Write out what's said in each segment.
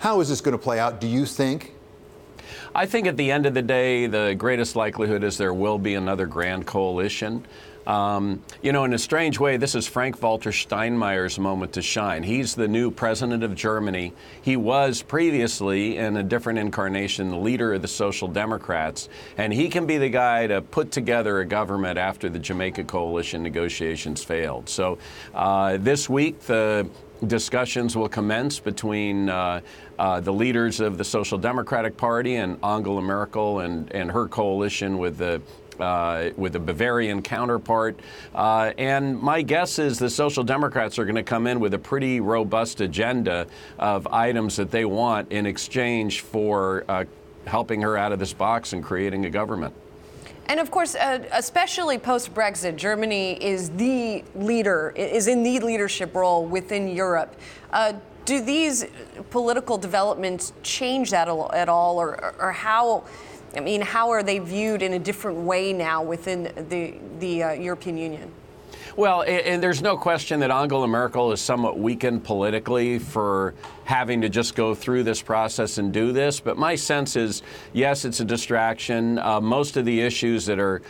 How is this going to play out, do you think? I think at the end of the day, the greatest likelihood is there will be another grand coalition. In a strange way, this is Frank-Walter Steinmeier's moment to shine. He's the new president of Germany. He was previously, in a different incarnation, the leader of the Social Democrats. And he can be the guy to put together a government after the Jamaica coalition negotiations failed. So this week, the discussions will commence between the leaders of the Social Democratic Party and Angela Merkel and her coalition with the Bavarian counterpart. And my guess is the Social Democrats are going to come in with a pretty robust agenda of items that they want in exchange for helping her out of this box and creating a government. And of course, especially post-Brexit, Germany is the leader, is in the leadership role within Europe. Do these political developments change that at all, or how? I mean, how are they viewed in a different way now within the European Union? Well, and there's no question that Angela Merkel is somewhat weakened politically for having to just go through this process and do this. But my sense is, yes, it's a distraction. Most of the issues that are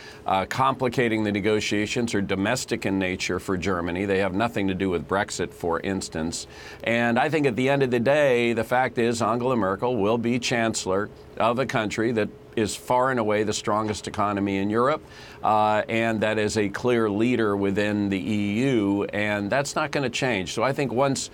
complicating the negotiations are domestic in nature for Germany. They have nothing to do with Brexit, for instance. And I think at the end of the day, the fact is Angela Merkel will be chancellor of a country that is far and away the strongest economy in Europe, and that is a clear leader within the EU, and that's not going to change. So I think once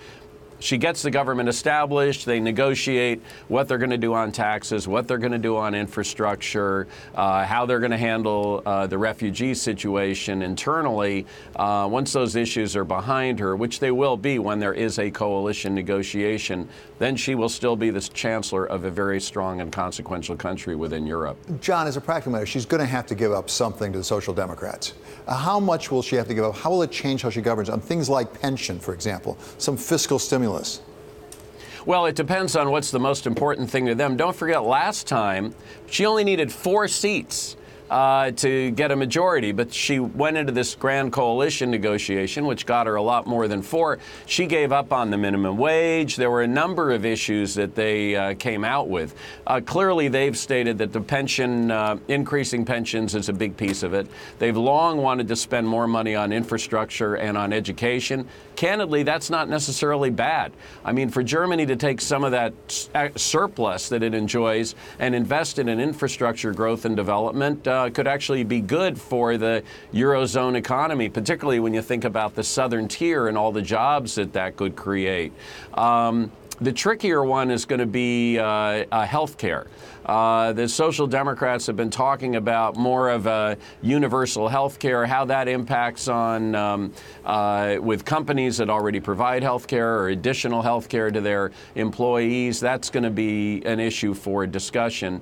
she gets the government established, they negotiate what they're going to do on taxes, what they're going to do on infrastructure, how they're going to handle the refugee situation internally. Once those issues are behind her, which they will be when there is a coalition negotiation, then she will still be the chancellor of a very strong and consequential country within Europe. John, as a practical matter, she's going to have to give up something to the Social Democrats. How much will she have to give up? How will it change how she governs on things like pension, for example, some fiscal stimulus? Well, it depends on what's the most important thing to them. Don't forget, last time, she only needed 4 seats to get a majority, but she went into this grand coalition negotiation, which got her a lot more than 4. She gave up on the minimum wage. There were a number of issues that they came out with. Clearly, they've stated that the pension, increasing pensions is a big piece of it. They've long wanted to spend more money on infrastructure and on education. Candidly, that's not necessarily bad. I mean, for Germany to take some of that surplus that it enjoys and invest in an infrastructure growth and development could actually be good for the Eurozone economy, particularly when you think about the southern tier and all the jobs that could create. The trickier one is going to be health care. The Social Democrats have been talking about more of a universal health care, how that impacts on with companies that already provide health care or additional health care to their employees. That's going to be an issue for discussion.